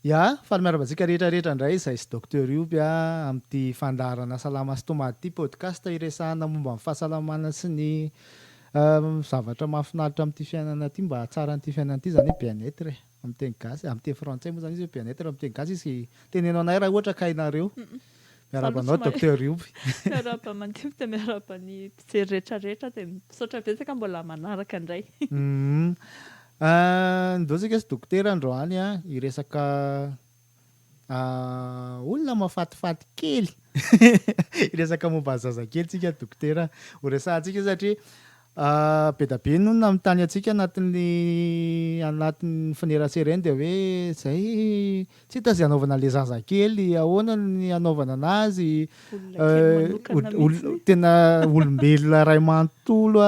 ia fa miaravatsika rehetrarehetra indray izay sy docteur Ioby amin'ity fandarana salama sy tomady ity podcast iresahana momba amin'ny fahasalamana sy ny zavatra mahafinaritra amin'ity fiainana ity mba tsara an'ity fiainana ity zany hoe bien-être amin'ny teny gasy amin'ny teny frantsay moa zany izy hoe bien-être amin'ny teny gasy izy tenenao anay raha ohatra ka hainareo miarabanao docteur Ioby miaraba mandinika dia miaraba ny mpijery rehetrarehetra dia misaotra betsaka mbola manaraka indray ndosika sy dokotera androany iresaka olona mafatifaty kely iresaka momba zazakely tsika dokotera ho resahantsika satria be da be nonona mitany atsika anatin'ny faneraserainy dia hoe zay tsy hita zay anaovana le zazakely ahoana ny anaovana anazy tena olombelona ray manontolo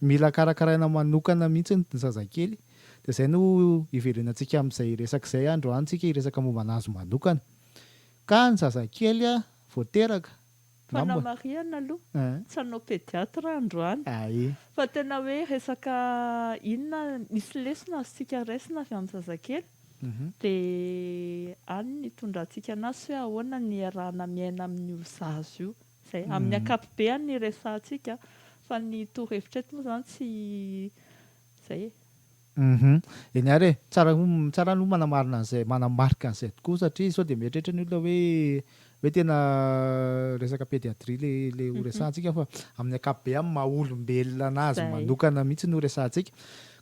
mila karakaraina manokana mihitsy ny zazakely dia zay no iverenantsika amin'izay resaka izay androantsika iresaka momba anazy manokana ka ny zazakely voateraka fanamariana aloha tsy hanao pédiatra androany fa tena hoe resaka inona misy lesona azontsika raisina avy amin'ny zazakely dia any nitondrantsika anazy hoe ahoana ny arahana miaina amin'io zazo io zay amin'ny ankapobeny ny resahantsika fa ny torohevitra eto moa zany tsy zay eny ary tsara aloha manamarina an'izay manamarika an'izay tokoa satria sao dia mieritreritra ny olona hoe tena resaka pédiatrie le ho resahantsika fa amin'ny ankapobeny amin'ny maha-olombelona anazy manokana mihitsy no resahantsika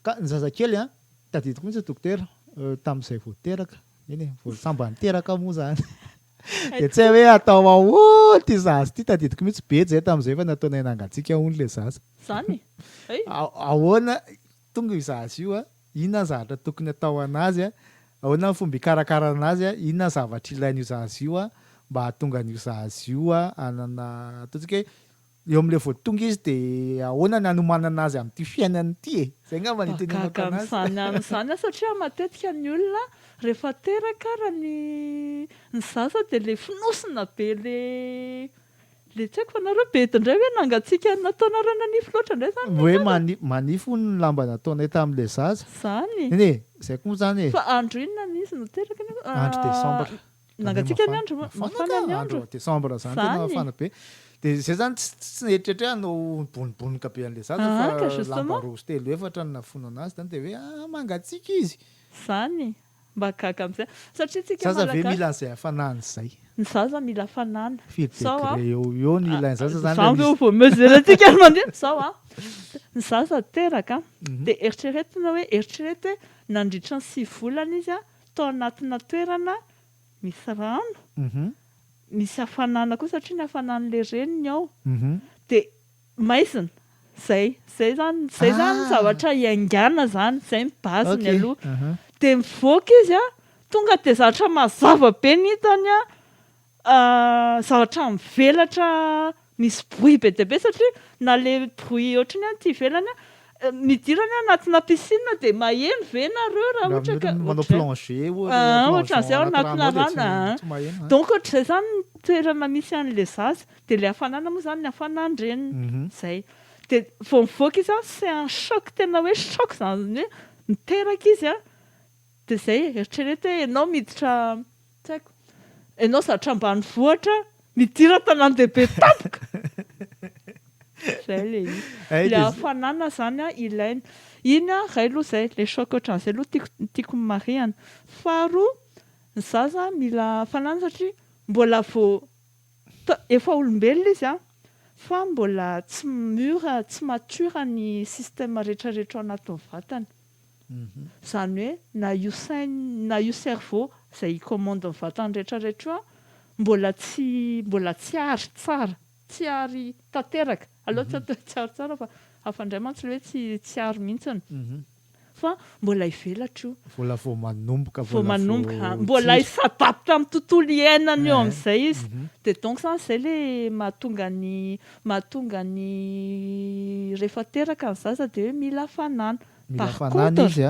ka ny zazakely tadidiko mihitsy dokotera tamin'izay voateraka eny samba niteraka moa zany dia tsy hoe atao ahoana ty zaza ty tadidiko mihitsy be zay tamin'izay fa nataonay nangatsika hono le zaza zany ahoana tonga izazy io inona ny zavatra tokony atao anazy ahoana ny fomba hikarakara anazy inona ny zavatra ilain'io zazy io mba hahatonga an'io zazy io anana ataontsika hoe eo amin'ilay voatonga izy dia ahoana ny hanomanana azy amin'ity fiainany ity zay ngamba ny tenenako anazy satria matetika ny olona rehefa teraka raha ny zaza dia le finosina be le tsy haiko fa nareo be indray hoe nangatsika nataonareo nanify loatra indray zany hoe manify ny lamba nataonay tamin'ilay zaza zany eny zay koa zany fa andro inona n'izy no teraka andro desambra nangatsika ny andro mafana ny andro desambra zany tena mafana be dia zay zany tsy eritreritra hanao bonibonika be an'ilay zaza fa lamba roso telo efatra no nafono anazy zany dia hoe mangatsika izy zany mba gaga amin'izay satria tsika zaza ve mila an'izay hafanana izay ny zaza mila hafanana firdegre eo ny ilainy zaza zany zany vao mesuretika mandeha sao ny zaza teraka dia eritreretina hoe eritrerety hoe nandritra ny 6 volana izy tao anatina toerana misy rano misy hafanana koa satria ny hafanan'le reniny ao dia maizina zay zany zavatra iaingana zany zay mibaziny aloha dia mivoaka izy tonga dia zavatra mazava be ny hitany zavatra mivelatra misy bruit be dia be satria na le bruit ohatrany ty ivelany midirany anatina piscine dia maheno ve nareo raha ohatra ka manao plancher ohatran'izay ao anatina rano donc ohatr'izay zany toerana misy an'le zaza dia le hafanana moa zany ny hafanandreniny zay dia vao mivoaka izy c'est un choc tena hoe choc zany hoe miteraka izy dia zay eritrereto hoe ianao miditra tsy haiko ianao zavatra ambanivohitra midira tanany dehibe tampoka zay le hafanana zany ilaina iny ray aloha zay le choc ohatran'izay aloha tiako mariana faharoa ny zaza mila hafanana satria mbola vao efa olombelona izy fa mbola tsy mura tsy mature ny système rehetrarehetra ao anatin'ny vatany zany hoe na io saina na io cerveau zay commande ny vatany rehetrarehetra mbola tsy ary tsara tsy ary tanteraka aloha tsy atao tsy ary tsara fa afandray mantsy le hoe tsy ary mihitsiny fa mbola ivelatra io mbola vao manomboka mbola isadapte amin'ny tontolo iainany eo amin'izay izy dia donc zany zay le mahatonga ny rehefa teraka ny zaza dia hoe mila hafanana izy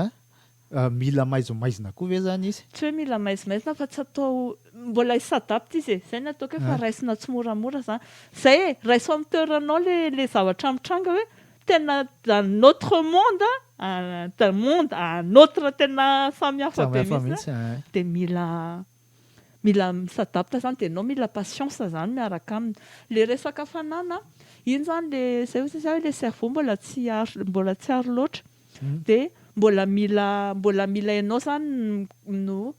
mila maizomaizina koa ve zany izy tsy hoe mila maizomaizina fa tsy atao mbola isadapte izy zay ny ataoko hoe fa raisina tsy moramora zany zay raiso amin'ny toeranao le zavatra mitranga hoe tena dans notre monde d'un monde à un autre tena samihafa be mihitsy dia mila misadapta zany dia anao mila patience zany miaraka aminy. Le resaka hafanana iny zany le zay hoe le cerveau mbola tsy ary loatra dia mbola mila ianao zany no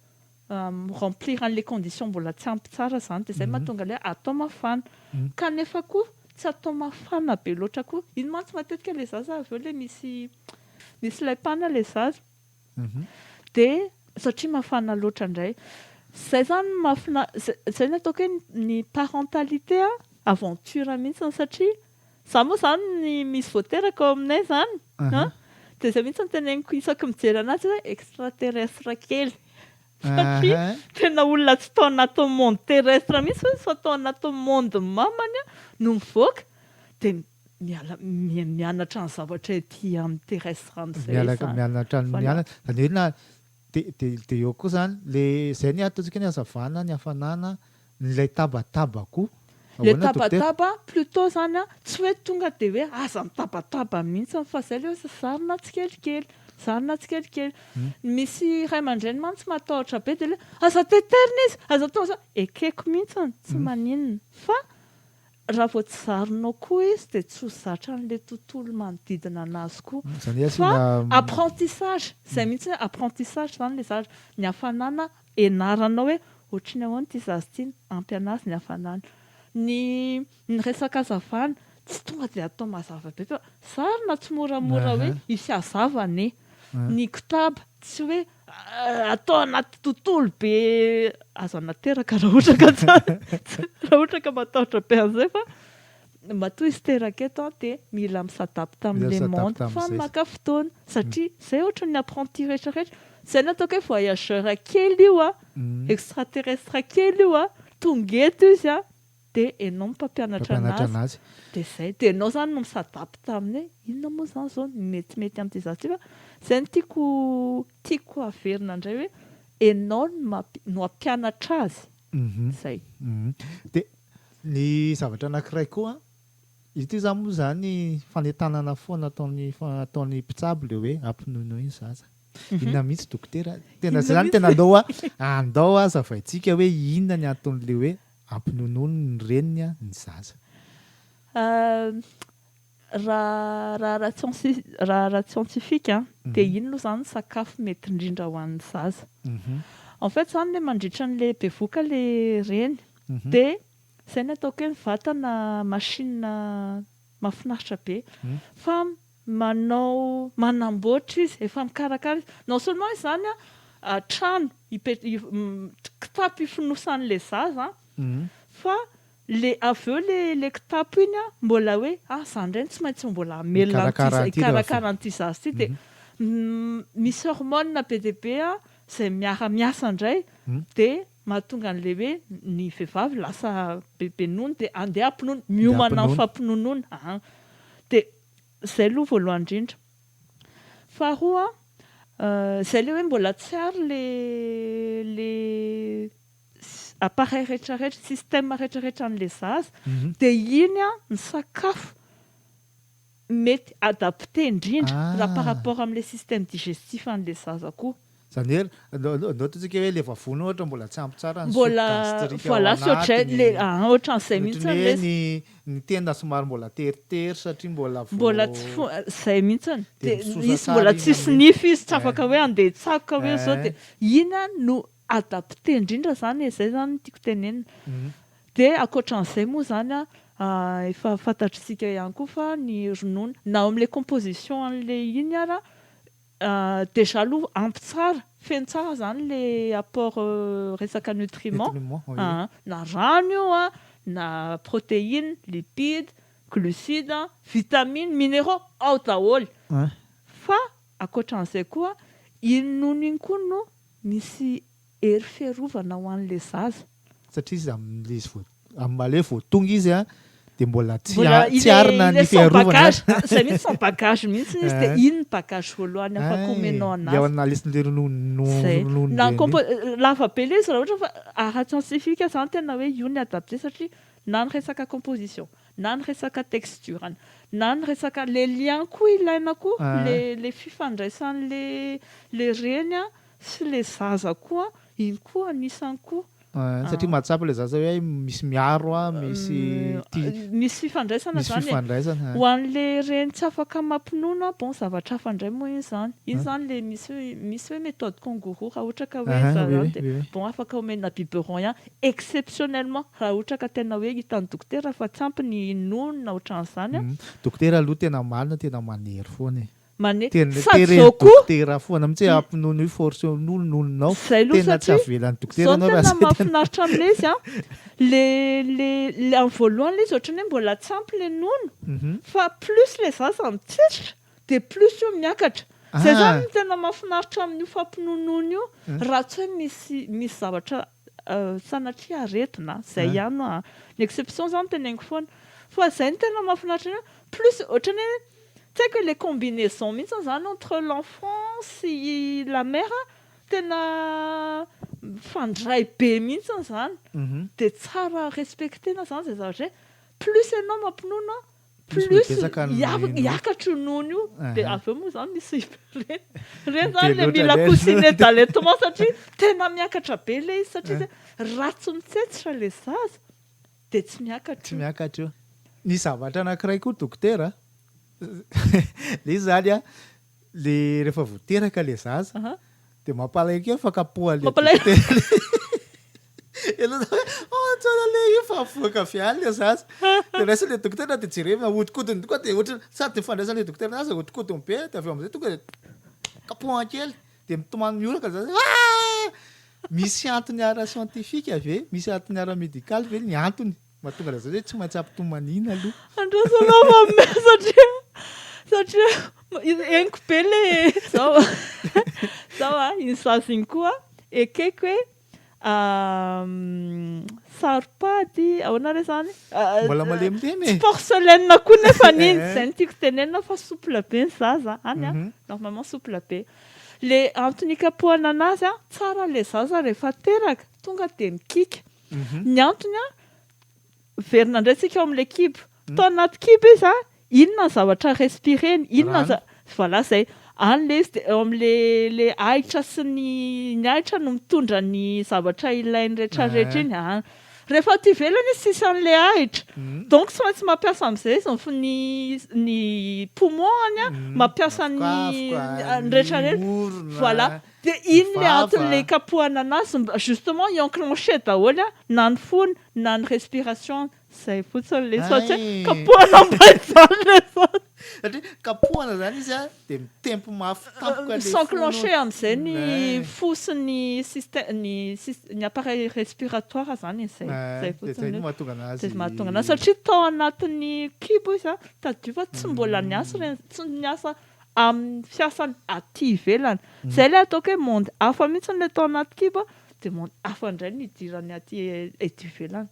remplir an'le condition mbola tsy ampy tsara zany dia zay mahatonga le atao mafana kanefa koa tsy atao mafana be loatra koa. Iny mantsy matetika le zaza avy eo le misy laipana le zaza dia satria mafana loatra indray. Zay zany zay ny ataoko hoe ny parentalité aventure mihitsy satria za moa zany misy voateraka ao aminay zany dia zay mihitsy teneniko isaky mijery anazy hoe extraterrestre kely satria tena olona tsy tao anaty monde terrestre mihitsy hoe fa tao anaty monde mamany no mivoaka dia mianatra ny zavatra ety amin'ny terrestre amin'izay mianatra zany hoe na dia eo koa zany le zay ny ataontsika ny hazavana ny hafanana nilay tabataba koa le tabataba plutôt zany tsy hoe tonga dia hoe aza mitabataba mihitsy fa zay le hoe zarina tsikelikely misy ray aman-dreny mantsy matahotra be dia le aza teterina izy aza tao ekeko mihitsy tsy maninona fa raha vao tsy zarinao koa izy dia tsy ho zatra an'ilay tontolo manodidina anazy koa fa apprentissage zay mihitsy hoe apprentissage zany le zavatra ny hafanana ianaranao hoe ohatry ny ahoana ity zaza ity ampy anazy ny hafanana. Ny resaka hazavana tsy tonga dia atao mazava be fa zarina tsy moramora hoe hisy hazavana ny kitaba tsy hoe atao anaty tontolo be azo anateraka raha ohatra ka matahotra be an'izay fa matoa izy teraka eto dia mila misadapta amin'ilay monde fa maka fotoana satria zay ohatra ny apprenti rehetrarehetra zay ny ataoko hoe voyageur kely io extraterrestre kely io tonga eto izy dia ianao mpampianatra anazy dia zay dia ianao zany no misadapta aminy inona moa zany zao metimety amin'ity zaza fa zay no tiako averina indray hoe ianao no hampianatra azy zay. Dia ny zavatra anankiray koa ity zany moa zany fanentanana foana ataon'ny mpitsabo le hoe ampinono iny zaza inona mihitsy dokotera tena zany tena andao azavaitsika hoe inona ny aton'le hoe ampinonono ny reniny ny zaza. Raha scientifique dia iny aloha zany sakafo mety indrindra ho an'ny zaza. En fait zany le mandritra n'le bevoka le reny dia zay ny ataoko hoe ny vatana machine mahafinaritra be fa manamboatra izy efa mikarakara izy non seulement izy zany trano kitapo ifinosan'le zaza fa avy eo le kitapo iny mbola hoe zany indray tsy maintsy mbola amelona ikarakara an'ity zaza ity dia misy hormone be dia be izay miasa indray dia mahatonga an'le hoe ny vehivavy lasa bebe nono dia andeha ampinono miomana amin'ny fampinonoana dia zay aloha voalohany indrindra. Faharoa zay le hoe mbola tsy ary le appareil rehetrarehetra système rehetrarehetra an'le zaza dia iny ny sakafo mety adapté indrindra raha par rapport amin'le système digestif an'le zaza koa. Zany hoe ataontsika hoe le vavony ohatra mbola tsy ampy tsara voilà ohatran'izay mihitsy ny tenda somary mbola teritery satria mbola tsy zay mihitsy izy mbola tsisy nify izy tsy afaka hoe andeha tsakoka hoe zao dia iny no adapté indrindra zany zay zany tiako tenenina. Dia ankoatran'izay moa zany efa fantatritsika ihany koa fa ny ronono na amin'ilay composition an'le iny ara déjà aloha ampy tsara feno tsara zany le apport resaka nutriment na rano io na protéine lipide glucide vitamine minéraux ao daholo fa ankoatran'izay koa iny nono iny koa no misy hery fiarovana ho an'le zaza satria izy amin'le voatonga izy dia mbola tsy arina ny fiarovana zay mihitsy sans bagage mihitsy izy dia iny ny bagage voalohany afaka omenao anazy lava be le izy raha ohatra fa ara-scientifique zany tena hoe io ny adapté satria na ny resaka composition na ny resaka texturany na ny resaka le lien koa ilaina koa le fifandraisan'le reny sy le zaza koa iny koa anisany koa satria mahatsapa le zaza hoe misy miaro misy fifandraisana zany ho an'le reny tsy afaka mampinono bon zavatra hafa indray moa iny zany le misy hoe méthode kangourou raha ohatra ka hoe zany bon afaka omena biberon ihany exceptionnellement raha ohatra ka tena hoe hitan'ny dokotera fa tsy ampy ny nono na ohatran'izany dokotera aloha tena malina tena manery foana dokotera foana mitsy ampinono io force nononao tena tsy avelan'ny dokotera anao tena mahafinaritra amin'le izy le amin'ny voalohany le izy ohatrany hoe mbola tsy ampy le nono fa plus le zaza mitsetsitra de plus io miakatra zay zany tena mahafinaritra amin'io fampinonono io raha tsy hoe misy zavatra sanatria aretina zay ihany ny exception zany teneniko foana fa zay ny tena mahafinaritra plus ohatrany hoe tu sais que les combinaisons mihitsy zany entre l'enfant sy la mère tena fandray be mihitsy zany de tsara respectena zany zay zavatra plus ianao mampinono plus hiakatra nono io de avy eo moa zany misy reny zany le mila cousinet d'allaitement satria tena miakatra be le izy satria raha tsy mitsetsitra le zaza de tsy miakatra io ny zavatra anankiray koa dokotera le izy zany le rehefa voateraka le zaza de mampalaiky eo fa kapoha le dokotera tsara le io fa avoaka fiany le zaza de raisa le dokotera de jerena hodikodiny koa de ohatra sady fandraisan'le dokotera aza hodikodiny be de avy eo am'izay tonga de kapoha kely de mitomany mioraka zaza misy antony ara scientifique ave misy antony ara médical ve ny antony mahatonga le zaza hoe tsy maintsy ampitomaniana aloha andrasanao satria eniko be le zao iny zaza iny koa ekeko hoe saripady ahoana re zany mbola malemilemy porcelaine koa nefa niny zay ny tiako tenenina fa souple be ny zaza any normalement souple be le antony ikapohana anazy tsara le zaza rehefa teraka tonga de mikika ny antony verina indraytsika eo amin'le kibo tao anaty kibo izy inona ny zavatra respireny inona voilà zay an'le izy de eo amin'le ahitra sy ny ahitra no mitondra ny zavatra ilainy rehetrarehetra iny rehefa ty velany izy sisy an'le ahitra donc tsy maintsy mampiasa amin'izay izy fa ny poumon mampiasa ny rehetrarehetra voilà de iny le anton'le kapohana anazy justement enclenché daholo na ny fony na ny respiration zay fotsiny le satria kapohana mbaizany le satria kapohana zany izy de mitempo mafy tampoka le s'enclenché am'izay ny fo sy ny système ny appareil respiratoire zany zay fotsiny mahatonga anazy satria tao anatin'ny kibo izy tadiova tsy mbola niasa tsy niasa amin'ny fiasany aty ivelany zay le ataoko hoe monde hafa mihitsy le tao anaty kibo de monde hafa indray ny idirany aty eto ivelany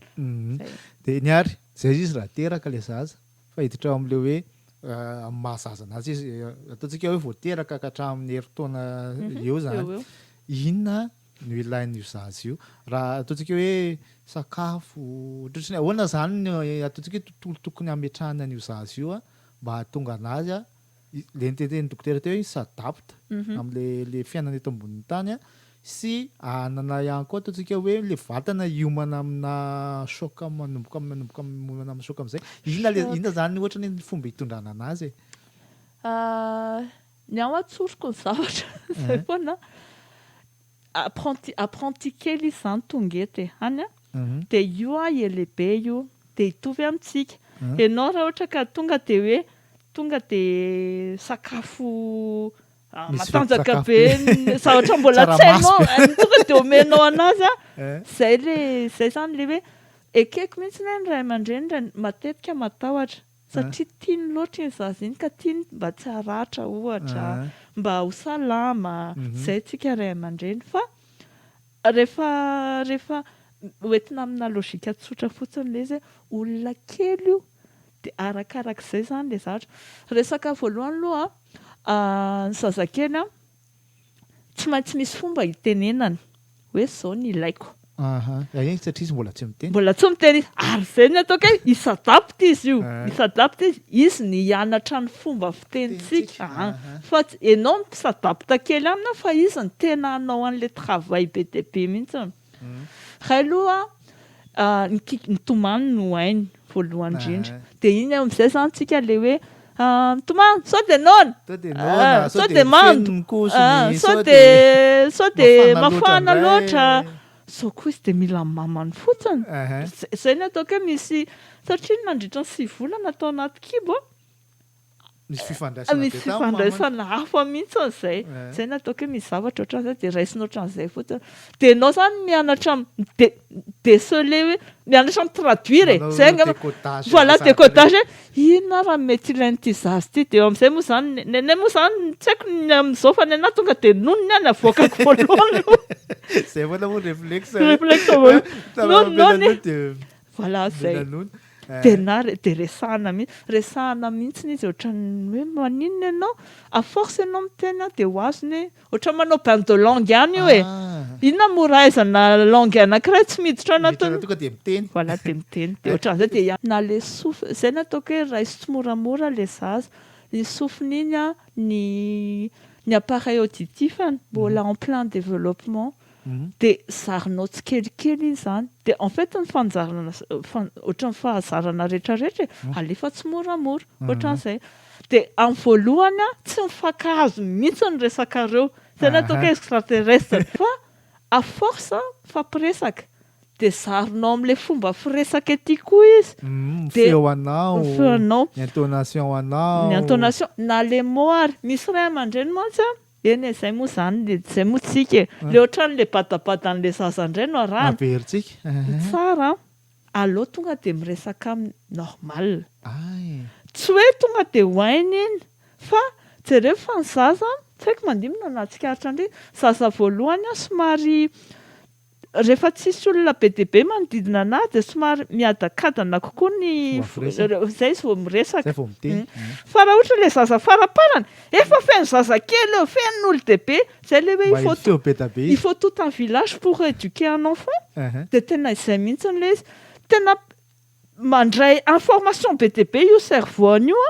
de niary zay izy raha teraka le zaza fa hiditra am'le hoe amin'ny mahazaza anazy izy ataontsika hoe voateraka ka hatramin'ny herintaona eo zany inona no ilain'io zaza io raha ataontsika hoe sakafo ohatrany ahoana zany ataontsika hoe tontolo tokony ametrahana an'io zaza io mba hahatonga anazy le nitenten'ny dokotera teo hoe s'adapte am'le fiainana eto ambonin'ny tany sy anana ihany koa ataontsika hoe le vatana hiomana amina choc manomboka momana amin'ny choc am'izay inona zany ohatra ny fomba hitondrana anazy ny ao atsoroko ny zavatra zay foana apprenti kely izy zany tonga ety hany de io ielehibe io de hitovy amintsika ianao raha ohatra ka tonga de hoe tonga de sakafo matanjaka be zavatra mbola tsy hainao tonga de omenao anazy zay zany le hoe ekeko mihitsy ny ray aman-dreny matetika matahotra satria tiany loatra iny zaza iny ka tiany mba tsy haratra ohatra mba ho salama zay tsika ray aman-dreny fa rehefa hoentina amina logika tsotra fotsiny le izy olona kely io de arakarak'izay zany le zavatra resaka voalohany aloha ny zazakely tsy maintsy misy fomba hitenenany hoe zao ny ilaiko Igny satria izy mbola tsy miteny. Mbola tsy miteny izy ary zay ny ataoko hoe isadapte izy io isadapte izy ny hianatra ny fomba fitenitsika fa ianao misadapta kely amina fa izy ny tena hanao an'le travail be dia be mihitsy. Ray aloha ny tomany no hainy voalohany indrindra dia iny amin'izay zany tsika le hoe tomany sao de nona sao de mando sao de mafana loatra sao koa izy de mila mamany fotsiny zay ny ataoko hoe misy satria nandritra ny 6 volana atao anaty kibo misy misy fifandraisana hafa mihitsy an'izay zay ny ataoko hoe misy zavatra ohatran'izay de raisina ohatran'izay fotsiny de ianao zany mianatra déceler hoe mianatra mitraduire zay voilà décodage inona raha mety ilain'ity zazy ity de eo amin'izay moa zany nene moa zany tsy haiko amin'izao fa ny anahy tonga de nonony any avoakako voalohany zay foana moa réflexe nonony voilà zay de resahana mihitsy izy ohatran'ny hoe maninona ianao à force ianao miteny de ho azony ohatra manao bain de langue ihany io hoe inona mora aizana langue anankiray tsy miditra anatiny tonga de miteny voilà de miteny de ohatran'izay de na le sofina zay ny ataoko hoe raisy tsy moramora le zaza ny sofina iny ny appareil auditif mbola en plein développement de zarinao tsikelikely izy zany de en fait ny fanjarana ohatran'ny fahazarana rehetrarehetra alefa tsy moramora ohatran'izay de amin'ny voalohany tsy mifankahazo mihitsy ny resakareo zay ny ataoko hoe extraterrestre fa à force fampiresaka de zarinao am'le fomba firesaka ety koa izy feonao ny intonation na le moary misy ray aman-dreny mantsy eny zay moa zany zay moa tsika le ohatran'le batabatan'le zazandray no arahana averitsika tsara allo tonga de miresaka normal tsy hoe tonga de hoainy iny fa jereo fa ny zaza tsy haiko mandimina anatsikaritra andry zaza voalohany somary rehefa tsisy olona be dia be manodidina anazy de somary miadakadana kokoa ny zay izy vao miresaka fa raha ohatra le zaza faraparany efa feno zaza kely eo feno olo-dehibe zay le hoe il faut tout un village pour éduquer un enfant de tena izay mihitsy le izy tena mandray information be dia be io cerveau io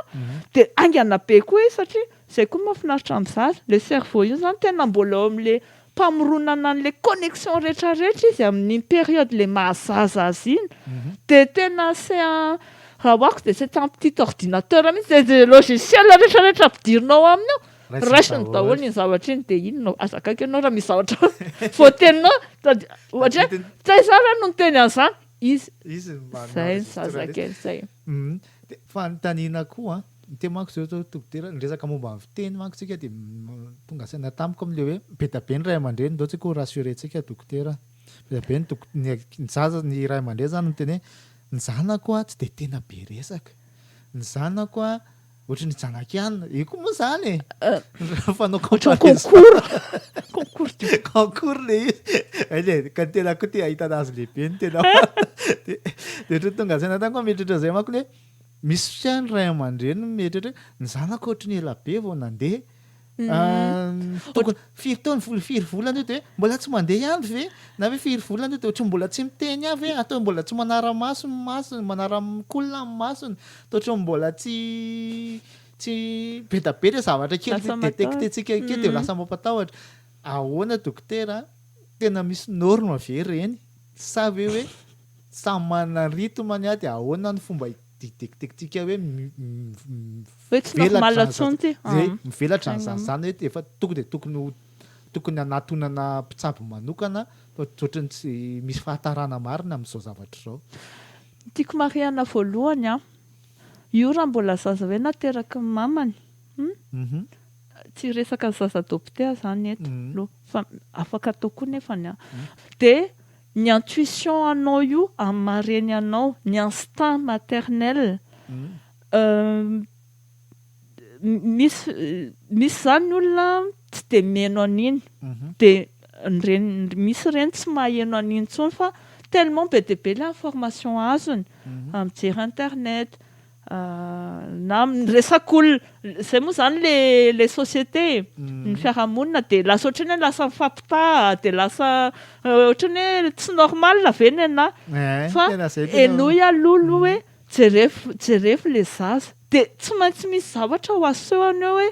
de angana be koa izy satria zay koa mahafinaritra amin'ny zaza le cerveau io zany tena mbola eo amin'le mpamoronana an'le connexion rehetrarehetra izy amin'ny période le mahazaza azy iny de tena c'est un raha hoako de c'est un petit ordinateur mihitsy de logiciel rehetrarehetra ampidirinao aminy ao raisiny daholo iny zavatra iny de iny no azakako ianao raha misy zavatra voateninao ohatra tsay zara no miteny an'izany izy zay ny zazakely zay de fanontaniana koa te manko zao dokotera resaka momba ny fiteny manko tsika de tonga saina tamiko am'le hoe be da be ny ray aman-dreny ndao tsika ho rassurentsika dokotera be da be ny zaza ny ray aman-dreny zany miteny hoe ny zanako tsy de tena be resaka ny zanako ohatra ny janakianina io koa moa zany fanao concours le izy ka tena koa te ahitana azy lehibe ny tena de ohatra tonga saina tamiko mieritritra zay manko le misy fiany ray aman-dreny mieritratra ny zanako ohatra ny ela be vao nandeha tokony firy taona firy volana io de mbola tsy mandeha ihany ve na hoe firy volana io de ohatra mbola tsy miteny avy atao mbola tsy manara-maso ny masony manara-kolona ny masony ohatra mbola tsy be da be le zavatra kely détectetsika kely de lasa mampatahotra ahoana dokotera tena misy norme ve reny sa hoe samy manana rythme de ahoana ny fomba détectetsika hoe tsy normal atsonty mivelatra zany hoe efa tokony anatonana mpitsabo manokana ohatrany tsy misy fahatarana marina amin'izao zavatra zao tiako mariana voalohany io raha mbola zaza hoe nateraky ny mamany tsy resaka zaza adopté zany eto fa afaka atao koa nefany de ny intuition anao io amin'ny mareny anao ny instinct maternel misy zany olona tsy de meno an'iny de misy reny tsy maheno an'iny intsony fa tellement be dia be la information azony mijery internet na resak'olona zay moa zany le société ny fiarahamonina de lasa ohatrany hoe lasa mifampitaha de lasa ohatrany hoe tsy normal ve ny anahy fa enoy alolo hoe jerefo le zaza de tsy maintsy misy zavatra ho asehony eo hoe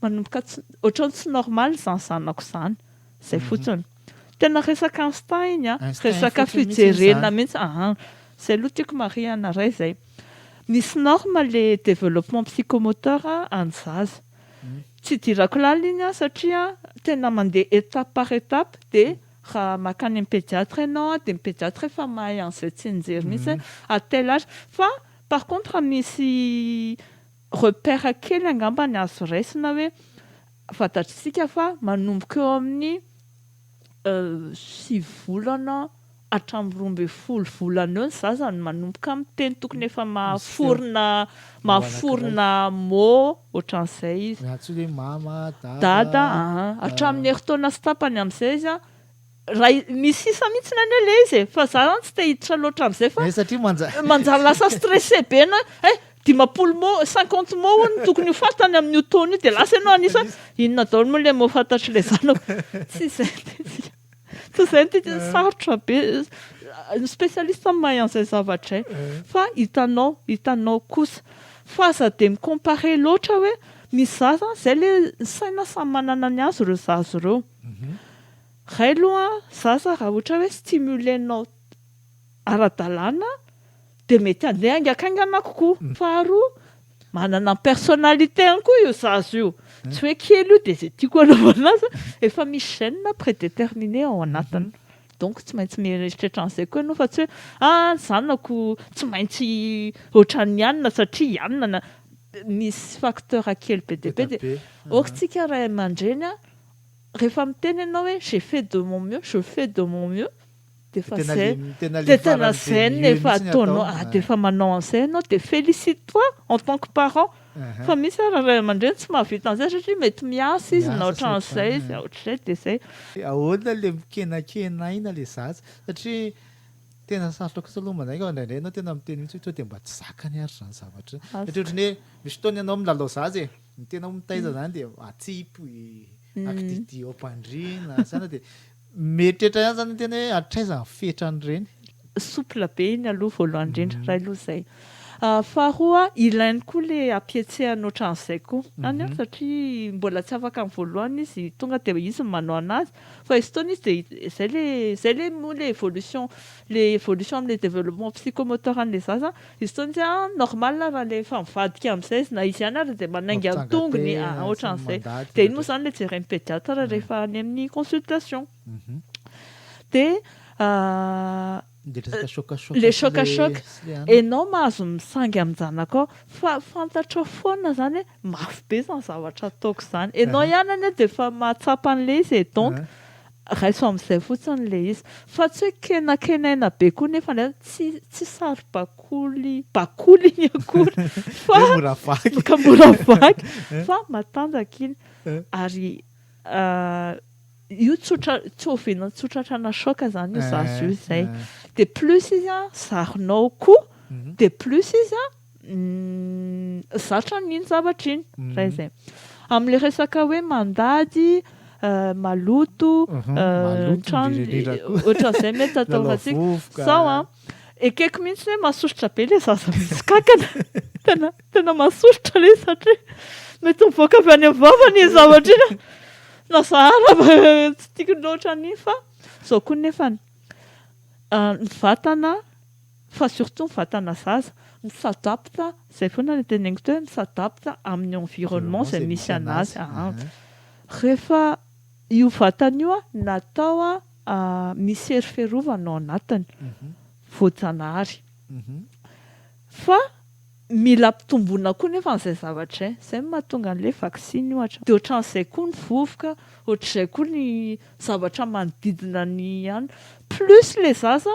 manomboka ohatrany tsy normal zany zanako zany zay fotsiny tena resaka instinct iny resaka fijerena mihitsy zay aloha tiako mariana ray zay misy norme le développement psychomoteur any zaza tsy dirako lala iny satria tena mandeha étape par étape de raha makany amin'ny pédiatre ianao de ny pédiatre efa mahay an'izay tsinjery mihitsy à tel âge fa par contre misy repère kely angambany azo raisina hoe fantatritsika fa manomboka eo amin'ny 6 volana hatramin'ny 12 volana eo ny zaza no manomboka miteny tokony efa maforona mot ohatran'izay izy dada hatramin'ny heritaona sy tapany amin'izay izy raha misy isa mihitsy nany le izy fa za zany tsy te hiditra loatra amin'izay fa satria manjary lasa stressé be na 50 mots 50 mots no tokony ho fantany amin'io taona io de lasa ianao anisa inona daholo moa le mot fantatry le zanako tsy zay sarotra be spécialiste mahay an'izay zavatra fa hitanao kosa fa za de micompare loatra hoe misy zaza zay le saina samy manana ny azy ireo zaza ireo ray aloha zaza raha ohatra hoe stimulenao ara-dalàna de mety andeha angakaingana kokoa faharoa manana personnalité any koa io zaza io tsy hoe kely io de zay tiako anaovana azy efa misy gène prédéterminé ao anatiny donc tsy maintsy mieritreritra an'izay koa ianao fa tsy hoe zanako tsy maintsy ohatran'ny ianona satria ianona misy facteur kely be de be de ohatsika ray aman-dreny rehefa miteny ianao hoe j'ai fait de mon mieux je fais de mon mieux de tena zay efa ataonao de efa manao an'izay ianao de félicite toi en tant que parent fa misy raha ray aman-dreny tsy mahavita an'izay satria mety miasa izy na ohatran'izay izy ohatr'izay de zay ahoana le mikenakena ina le zaza satria tena sarotra kosa aloha manaiky indraindray ianao tena miteny mihitsy hoe de mba tsy zakany ary zany zavatra satria ohatrany hoe misy fotoana ianao milalao zaza ny tena mitaiza zany de atsipy activité ampandrina zany de meritreritra ihany zany tena hoe atraiza ny fetrany souple be iny aloha voalohany indrindra raha aloha zay faharoa ilainy koa le ampietsehana ohatran'izay koa any satria mbola tsy afaka amin'ny voalohany izy tonga de izy manao anazy fa izy fotoana izy de zay le moa le évolution am'le développement psychomoteur an'le zaza izy fotoana izy normal raha le efa mivadika amin'izay izy na izy ihany ary de manainga amin'ny tongony ohatran'izay de iny moa zany le jeren'ny pédiatre rehefa any amin'ny consultation de le choc enao mahazo misangy amin'janako fa fantatra foana zany hoe mafy be zany zavatra ataoko zany enao ihany ane de efa mahatsapa an'le izy donc raiso amin'izay fotsiny le izy fa tsy hoe kenakenaina be koa nefa tsy sary bakoly iny akory fa mora vaky fa matanjaka iny ary io tsotratrana choc zany io zaza io zay de plus izy zarinao koa de plus izy zatra n'iny zavatra iny raha zay am'le resaka hoe mandady maloto trano ohatran'izay mety ataovantsika sao ekeko mihitsy hoe masosotra be le zaza misy kakana tena masosotra le satria mety mivoaka avy any avavany iny zavatra iny na zahara tsy tiako loatra an'iny fa zao koa nefany ny vatana fa surtout ny vatana zaza misadapta zay foana le teneniko teo misadapta amin'ny environnement zay misy anazy rehefa io vatana io natao misy hery fiarovana ao anatiny voajanahary fa mila ampitomboina koa nefa an'izay zavatra zay mahatonga an'le vaccine ohatra de ohatran'izay koa ny vovoka ohatr'izay koa ny zavatra manodidina ny ihany plus le zaza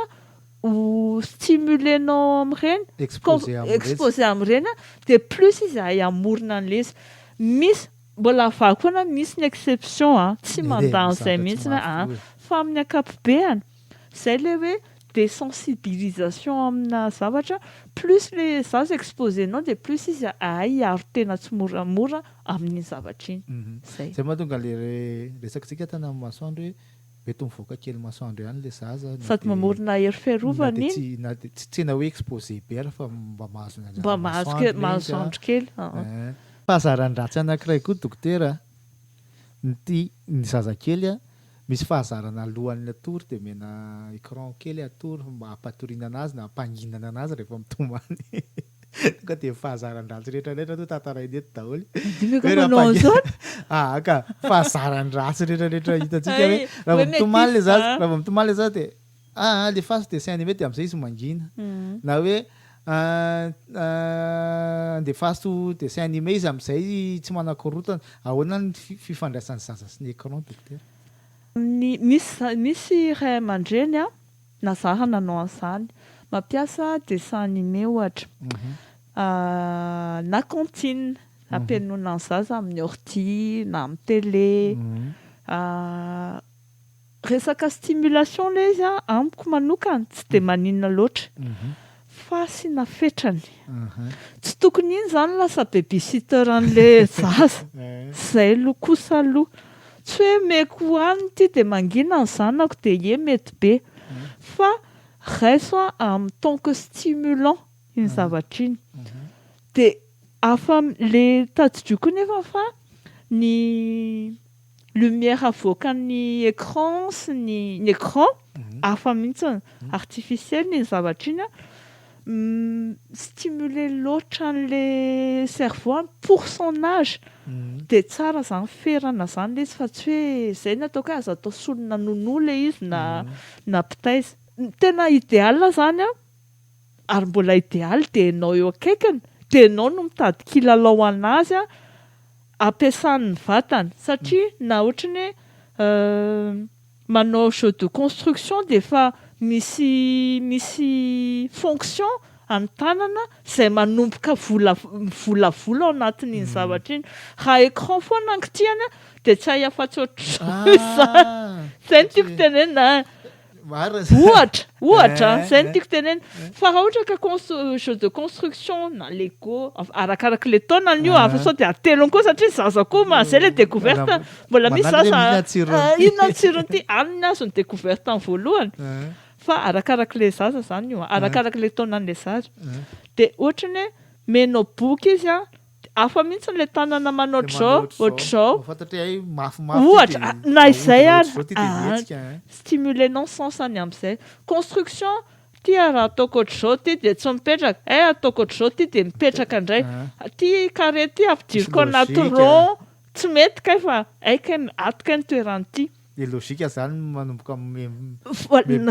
ho stimulenao amin'ireny exposé amin'ireny de plus izy hay amorona an'le izy misy mbola vakoana misy ny exception tsy mandan'izay mihitsy fa amin'ny ankapobeny zay le hoe désensibilisation amina zavatra plus le zaza exposenao dia plus izy aro tena tsy moramora amin'iny zavatra iny zay maha tonga le resakitsika tana amin'ny masoandro hoe mety mivoaka kely masoandro ihany le zaza sady mamorona hery fiarovana iny na dia tsy tena hoe exposé be ara fa mba mahazo mba mahazoandro kely fahazarany ratsy anankiray koa dokotera ny zazakely misy fahazarana alohan'ny atory dia mena écran kely atory mba hampatoriana anazy na hampanginana anazy rehefa mitomany tonga dia fahazarany ratsy rehetrarehetra to tantarainy eto daholo ka fahazarany ratsy rehetrarehetra hitantsika hoe raha mitomany le zaza dia le fasy dessin animé dia amin'izay izy mangina na hoe andeha faso dessin animé izy amin'izay tsy manakorotana ahoana ny fifandraisan'ny zaza sy ny écran dokotera misy ray aman-dreny na zaha nanao an'izany mampiasa dessin animé ohatra na cantine ampianona ny zaza amin'ny ordi na amin'ny télé resaka stimulation le izy amiko manokana tsy dia maninona loatra fa asiana fetrany tsy tokony iny zany lasa babysitter an'le zaza zay kosa aloha tsy hoe meko hoany ty dia mangina ny zanako dia mety be fa raiso en tant que stimulant iny zavatra iny dia afa le tadidiko nefa fa ny lumière avoakan'ny écran sy ny écran hafa mihitsy artificiel ny zavatra iny stimuler loatra an'le cerveau pour son âge dia tsara zany ferana zany le izy fa tsy hoe zay ny ataoko hoe azo atao solona nono le izy na pitaiza tena idéal zany ary mbola idéal dia ianao eo akaikiny dia ianao no mitady kilalao anazy ampiasan'ny vatany satria na ohatra ny hoe manao jeu de construction dia efa misy fonction amin'ny tanana izay manomboka volavola ao anatin'iny zavatra iny raha écran foana ankitiana dia tsy hay afa-tsy ohatr'izany zay no tiako tenena ohatra zay no tiako tenena fa raha ohatra ka jeu de construction na lego arakaraka le taonany io afa sao dia atelony koa satria zaza koa mazay le découverte mbola misy zaza inona tsirony ty aniny azo ny découverte amin'ny voalohany fa arakaraka le zaza zany io arakaraka le taonan'le zaza dia ohatra ny hoe menao boky izy hafa mihitsy le tanana manao ohatr'izao ohatra na izay ary stimulenao sensany amin'izay construction ty raha ataoko ohatr'izao ty dia tsy mipetraka ataoko ohatr'izao ty dia mipetraka indray ty carré ty ampidiriko anaty rond tsy mety kay fa atoka ny toeran'ity logika zany manomboka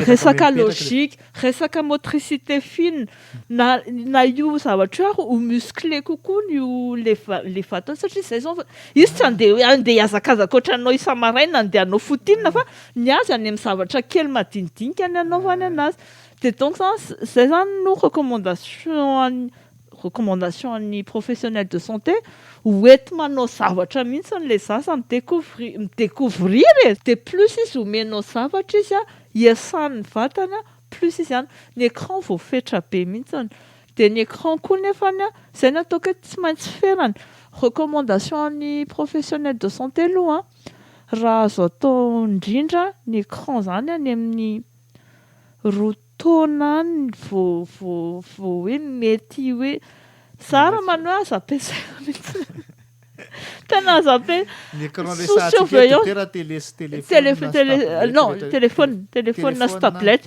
resaka logika resaka motricité fine na io zavatra ho musclé kokoa le vatany satria zay zao izy tsy andeha hiazakazaka ohatranao isa-maraina andeha anao fotinina fa ny azy any amin'ny zavatra kely madinidinika ny anaovany anazy dia donc zay zany no recommandation an'ny professionnel de santé hoety manao zavatra mihitsy le zaza midécouvrir dia plus izy omenao zavatra izy hiasan'ny vatana plus izy ihany ny écran voafetra be mihitsy dia ny écran koa nefany zay ny ataoko hoe tsy maintsy ferany recommandation an'ny professionnel de santé aloha raha azo atao indrindra ny écran zany any amin'ny taona any vo hoe mety hoe tsara manao azo ampiasaina mihitsy tena azo sous surveillance téléphone na sy tablette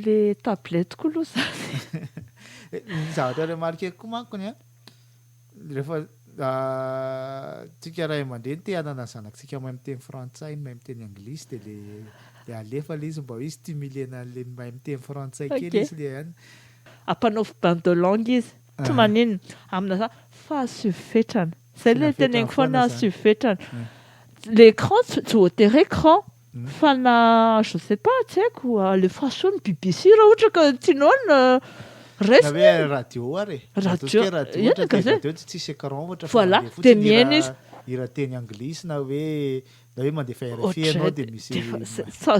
le tablette koa aloha zany zavatra remarqué koa mankony rehefa tsika ray aman-dreny te hanana zanakitsika mahay miteny frantsay mahay miteny anglisy dia alefa le izy mba hoe stimulena le mahay miteny frantsay kely izy le ihany ampanaovy bain de langue izy tsy maninona amina za fa asufetrana zay le teneniko foana asufetrana l'écran tsy voatery écran fa na je sais pas tsy haiko le façon BBC raha ohatra ka tianao radio voilà dia miaina izy hira teny anglisy na hoe mandefa RFI anao dia misy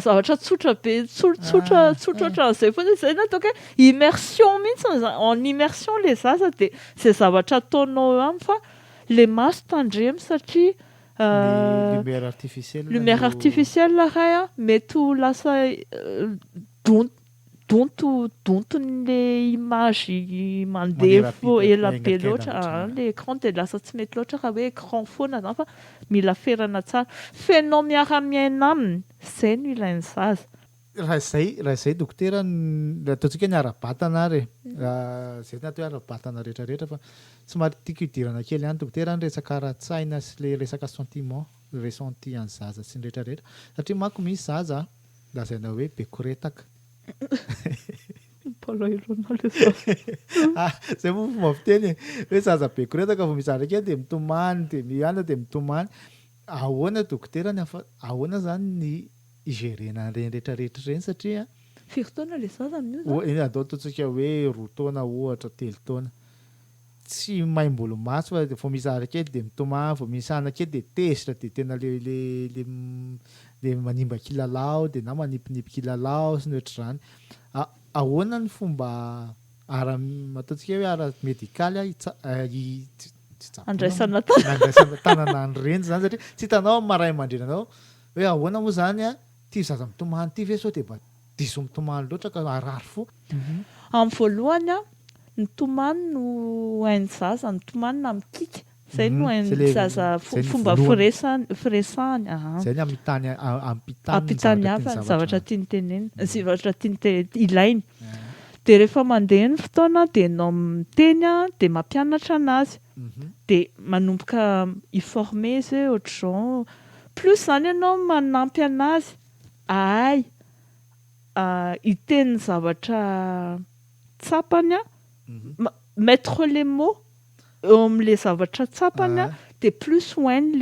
zavatra tsotra be tsotra ohatran'izay foana zay natao hoe immersion mihitsy en immersion le zaza dia zay zavatra ataonao eo aminy fa le maso tandremo satria lumière artificielle ray a mety ho lasa donton'le image mandeha ela be loatra le écran dia lasa tsy mety loatra raha hoe écran foana zany fa mila ferana tsara fenao miara-miaina aminy zay no ilainy zaza raha izay dokotera ataontsika ny ara-batana ary zay natao hoe ara-batana rehetrarehetra fa somary tiako hidirana kely ihany dokotera ny resaka ara-tsaina sy le resaka sentiment ressenti any zaza sy ny rehetrarehetra satria manko misy zaza lazaina hoe be koretaka zay moa fomba fiteny hoe zaza be koretaka vao mizara kely dia mitomany dia miana dia mitomany ahoana dokotera ahoana zany ny igerena reny rehetrarehetra reny satria firy taona le zaza amin'io ataontsika hoe 2 taona ohatra 3 taona tsy maim-bolo maso fa vao mizara kely dia mitomany vao misana kely dia tezitra dia tena le manimba kilalao dia na manipinipy kilalao sy ny ohatr'izany ahoana ny fomba ataontsika hoe ara-medikaly andraisana tanana ny reny zany satria tsy hitanao maray aman-drenanao hoe ahoana moa zany tia zaza mitomany ity ve sao dia mba diso mitomany loatra ka arary fo amin'ny voalohany ny tomany no hain'ny zaza ny tomany na mikika zay no hain'ny zaza fomba firesahany zay ny ampitany hafa ny zavatra tiany tenena zavatra tiany ilainy dia rehefa mandeha ny fotoana dia ianao miteny dia mampianatra anazy dia manomboka informer izy hoe ohatr'izao plus zany ianao manampy anazy hiteny zavatra tsapany mettre les mots eo amin'le zavatra tsapany dia plus hoainy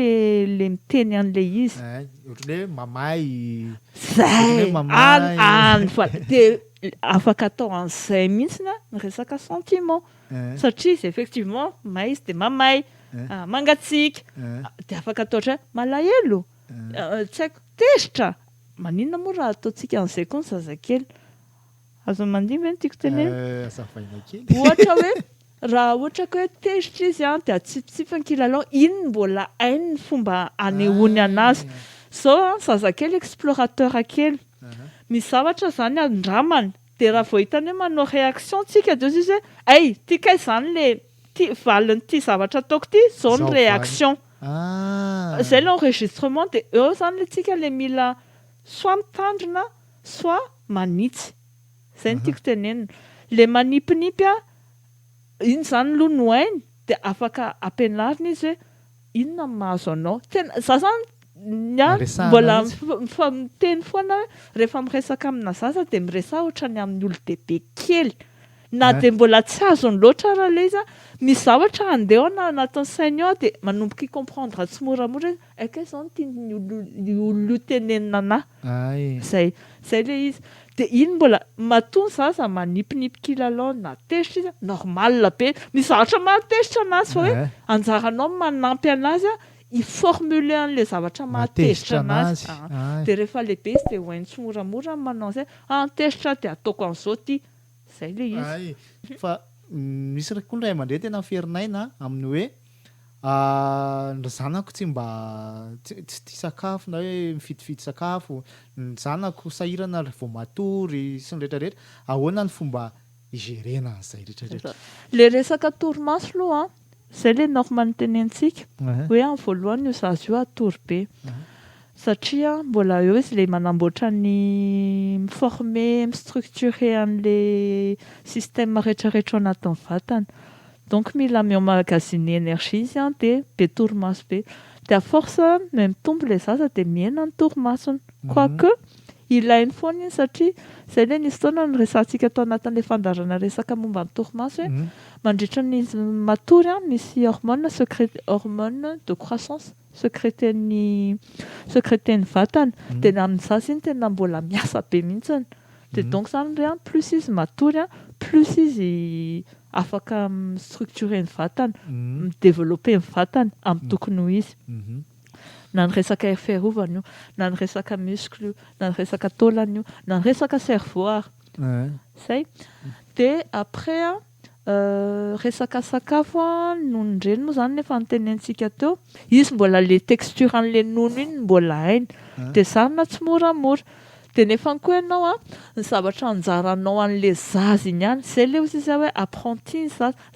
le miteny an'le izy ohatr'le mamay zay any fa dia afaka atao an'izay mihitsy ny resaka sentiment satria izy effectivement may izy dia mamay mangatsiaka dia afaka atao ohatra malahelo tsy haiko tezitra maninona moa raha ataontsika an'izay koa ny zazakely azo mandihy ve ny tiako tenena ohatra hoe raha ohatra ka hoe tezitra izy dia atsipitsipa ny kilalao iny mbola hainy ny fomba anehoany anazy zao zazakely explorateur kely misy zavatra zany andramany dia raha vao hitany hoe manao réaction tsika dia izy hoe tika izany le valiny ty zavatra ataoko ty zao ny réaction zay le enregistrement dia eo zany le tsika le mila soit mitandrina soit manitsy zay ny tiako tenenina le manipinipy iny zany aloha no hainy dia afaka ampianarina izy hoe inona ny mahazo anao tena za zany mbola miteny foana rehefa miresaka amina zaza dia miresaha ohatra ny amin'ny olo-dehibe kely na dia mbola tsy azony loatra raha le izy misy zavatra andeha ao na anatin'ny sainy ao dia manomboka comprendre tsy moramora eka izao no tiany olo tenenina anahy zay le izy dia iny mbola matony zaza manipinipy kilalao na tezitra izy normal be misy zavatra mahatezitra anazy fa hoe anjaranao manampy anazy iformule an'le zavatra mahatezitra anazy dia rehefa lehibe izy dia hoainy tsy moramora manao zay tezitra dia ataoko an'izao ty zay le izy fa misy koa ny ray aman-dreny tena ferinaina amin'ny hoe ny zanako tsy mba tsy tia sakafo na hoe mifitifidy sakafo ny zanako sahirana vao matory sy ny rehetrarehetra ahoana ny fomba igerena an'izay rehetrarehetra le resaka torimaso aloha zay le normal tenentsika hoe amin'ny voalohany io zaza io atory be satria mbola eo izy le manamboatra ny miformer mistructurer an'le système rehetrarehetra ao anatin'ny vatana donc mila miemmagasiner énergie izy dia be torimaso be dia à force mitombo le zaza dia mihena ny torimasony quoique ilainy foana iny satria zay le nisy taona ny resantsika tao anatin'le fandarana resaka momba ny torimaso hoe mandritra ny matory misy hormone de croissance secréten'ny vatana dia amin'ny zaza iny tena mbola miasa be mihitsiny de donc zany re plus izy matory plus izy afaka structurer ny vatany midévelopper ny vatany amin'ny tokony ho izy na ny resaka fiarovana io na ny resaka muscle io na ny resaka taolana io na ny resaka cerveau ary zay de après resaka sakafo nonon-dreny moa zany nefa notenentsika teo izy mbola le texture an'le nono iny mbola hainy de zarina tsy moramora de nefa koa ianao ny zavatra anjaranao an'le zaza iny ihany zay le izy hoe apprenti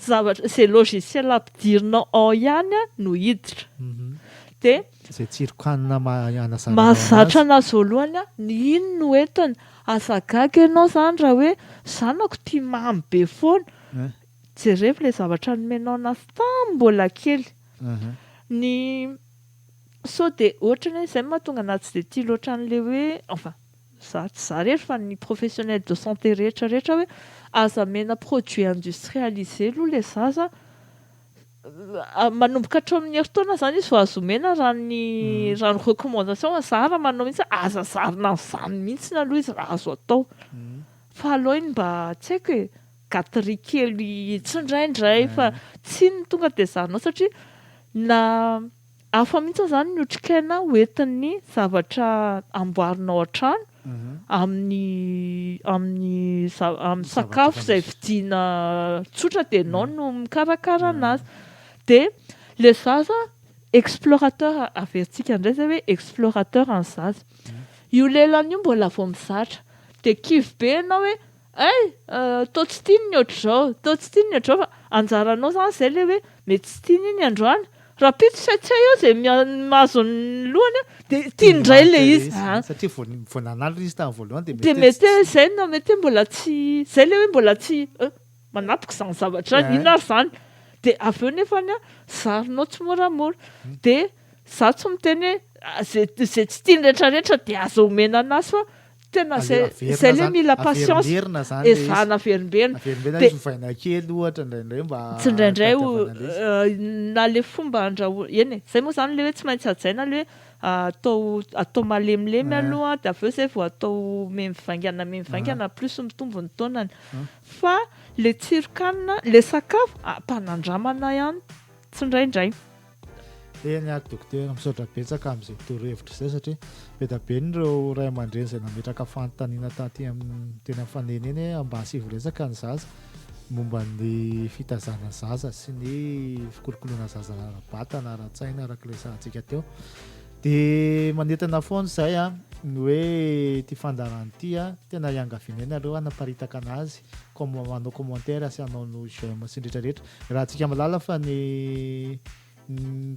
zavatra c'est logiciel ampidirinao ao ihany no hiditra de zay tsirokanina mahazatra anazy voalohany ny ino no entiny azagaga ianao zany raha hoe zanako tia mamy be foana jerevy le zavatra nomenao anazy mbola kely ny so de ohatrany zay mahatonga anazy tsy de tia loatra an'le hoe enfin za tsy za rehetra fa ny professionnel de santé rehetrarehetra hoe aza mena produit industrialisé aloha le zaza manomboka hatreo amin'ny herintaona zany izy vao azo omena raha ny recommandation zara manao mihitsy aza zarina zany mihitsy aloha izy raha azo atao fa aloha iny mba tsy haiko hoe gaterie kely tsindraindray fa tsy ny tonga de zarinao satria na hafa mihitsy zany ny otrikaina hoentin'ny zavatra amboarinao an-trano amin'ny sakafo izay vidiana tsotra de ianao no mikarakara anazy de le zaza explorateur averintsika indray zay hoe explorateur any zaza io lelany io mbola vao mizatra de kivy be ianao hoe tô tsy tiany ny ohatr'izao tô tsy tiany ny ohatr'izao fa anjaranao zany zay le hoe mety tsy tiany iny androany raha pito saitsay eo zay mahazo ny lohany de tiandray le izy satria vao nanalo izy tamin'ny voalohany de mety zay na mety mbola tsy zay le hoe mbola tsy manapika zany zavatra ino ary zany de avy eo nefany zarinao tsy moramora de za tsy miteny hoe zay tsy tiany rehetrarehetra de azo omena anazy fa tena zay le mila patience ezana averimberina de vaina kely ohatra indraindray mba tsy indraindray na le fomba andrahoana eny zay moa zany le hoe tsy maintsy ajaina le hoe atao malemilemy aloha de avy eo zay vao atao memivaingana plus mitombo ny taonany fa le tsirokanina le sakafo mpanandramana ihany tsy indraindray eny ary dokotera misaotra betsaka amin'izay torohevitra izay satria be da be nyreo ray aman-dreny izay nametraka fanontaniana taty amin'ny teny amin'ny faneneny mba hasivo resaka ny zaza momba ny fitazana zaza sy ny fikolokoloana zaza ara-batana ara-tsaina araka ilay sahantsika teo de manentana foana izay ny hoe ty fandarany ity tena iangavineny aleo anaparitaka anazy manao commentaire asianao no j'aime sy nrehetrarehetra raha antsika malala fa ny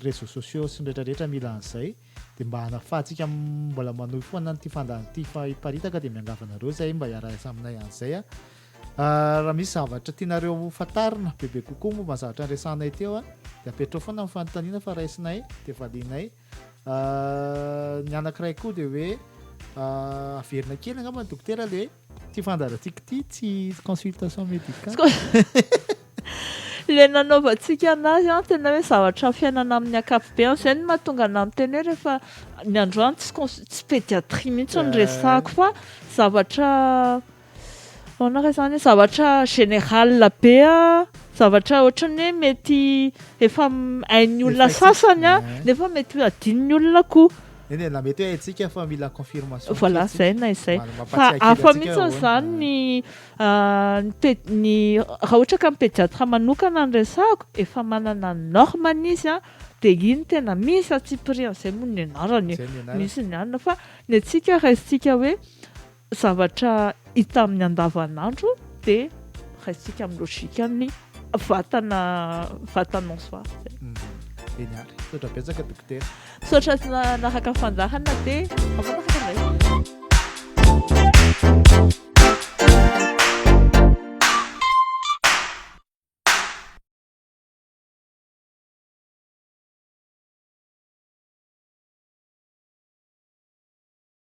réseaux sociaux sy nrehetrarehetra mila an'izay de mba hanafahantsika mbola manohy foana ty fandarany ty iparitaka de miangavanareo zay mba hiara-isa aminay an'izay raha misy zavatra tianareo fantarina bebe kokoa momba ny zavatra nresanay teo de apetrao foana amin'ny fanontaniana fa raisinay de valinay ny anankiray koa de hoe averina kely angamba ny dokotera le ty fandarantsika ty tsy consultation médicale le nanaovantsika anazy tena hoe zavatra fiainana amin'ny ankapobeny zay no mahatonga ana miteny hoe rehefa ny androany tsy pédiatrie mihitsy ny resako fa zavatra onaka zany zavatra général be zavatra ohatrany hoe mety efa hain'ny olona sasany nefa mety adin'ny olona koa eny na mety hoe haintsika fa mila confirmation voilà zay na izay fa hafa mihitsy zany ny raha ohatra ka pédiatra manokana ny resako efa manana normany izy de iny tena misy atsipirian zay moa ny anarany misy ny anina fa ny antsika raisitsika hoe zavatra hita amin'ny andavanandro de raisitsika amin'ny logika ny vatanao soa eny ary sotra betsaka dokotera sotra naraka fandarana de afanaraka